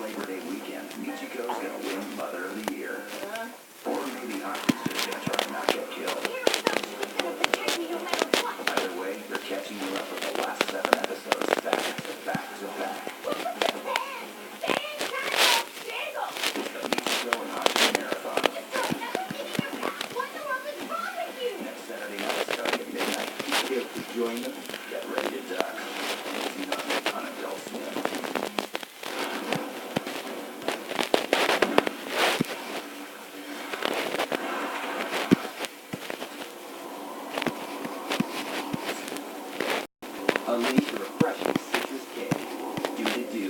Labor Day weekend, Michiko's gonna win Mother of the Year. Or maybe Hockey's just gonna try and not get killed. Either way, they're catching you up with the last 7 episodes back to back to back. It's the Michiko and Hockey Marathon. Next Saturday night starting at midnight. You have to join them. Get ready to duck. It's not on Adult Swim. Unleash the refreshing citrus candy. Do the do.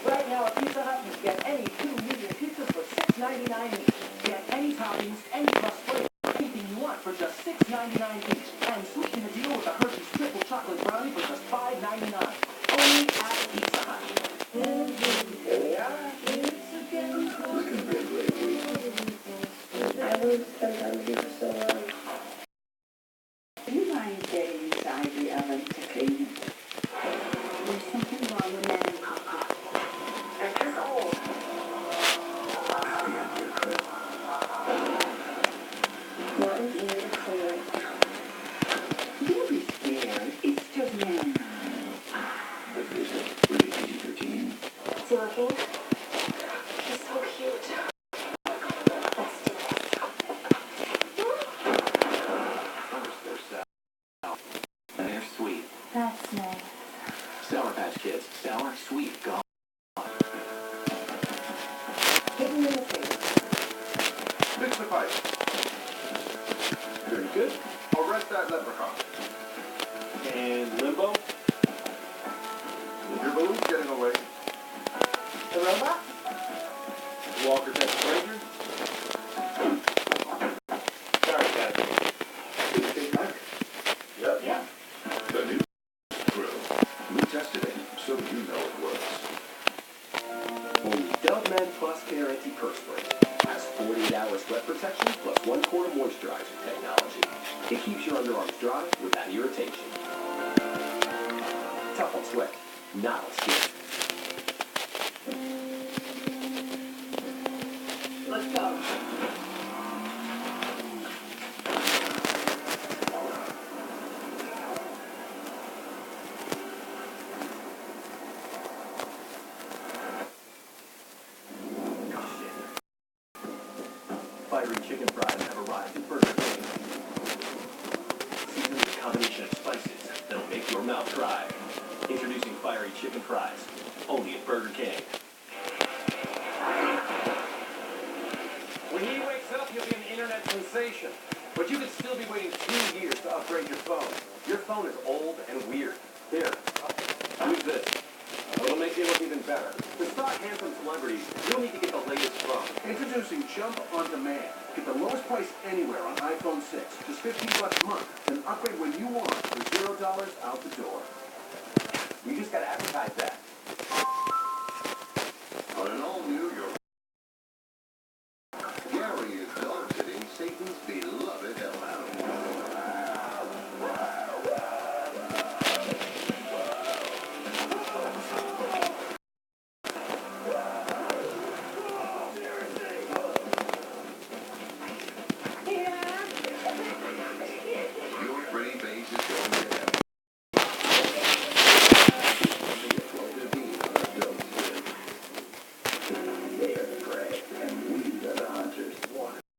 Right now at Pizza Hut, you get any 2 medium pizzas for $6.99 each. Get any toppings, any plus flavor, anything you want for just $6.99 each. And sweeten the deal with a Hershey's Triple Chocolate Brownie for just $5.99. Only at Pizza Hut. Here we are. Looking good lately. I would sometimes be for so long. Do you mind getting inside the oven to clean it? There's something wrong with Nan and Papa. They're just old. Happy idea, Chris. One's ear to clear it. Don't be scared. It's just Nan. But this is really PG-13. Is he looking? He's so cute. Let's do this. First, they're sour. And they're sweet. That's nice. Sour Patch Kids. Sour, sweet, gone. Hit him in the face. Fix the pipe. Very good. Arrest that leprechaun. And Limbo. Your balloon's getting away. The robot? Walker Texas Ranger. Sorry, guys. Big Mac? Yep. Yeah. The new grill. We tested it, so you know it works. Only Dove Men Plus Care Antiperspirant has 48-hour sweat protection plus 1 quart of moisturizer technology. It keeps your underarms dry without irritation. Tough on sweat, not on skin. Let's go. Fiery chicken fries have arrived at Burger King. Seasoned with a combination of spices that'll make your mouth dry. Introducing fiery chicken fries, only at Burger King. When he wakes up, he'll be an internet sensation. But you could still be waiting 2 years to upgrade your phone. Your phone is old and weird. Here, use this. It'll make you look even better. To spot handsome celebrities, you'll need to get the latest phone. Introducing Jump on Demand. Get the lowest price anywhere on iPhone 6. Just $15 a month. Then upgrade when you want for $0 out the door. We just gotta advertise that.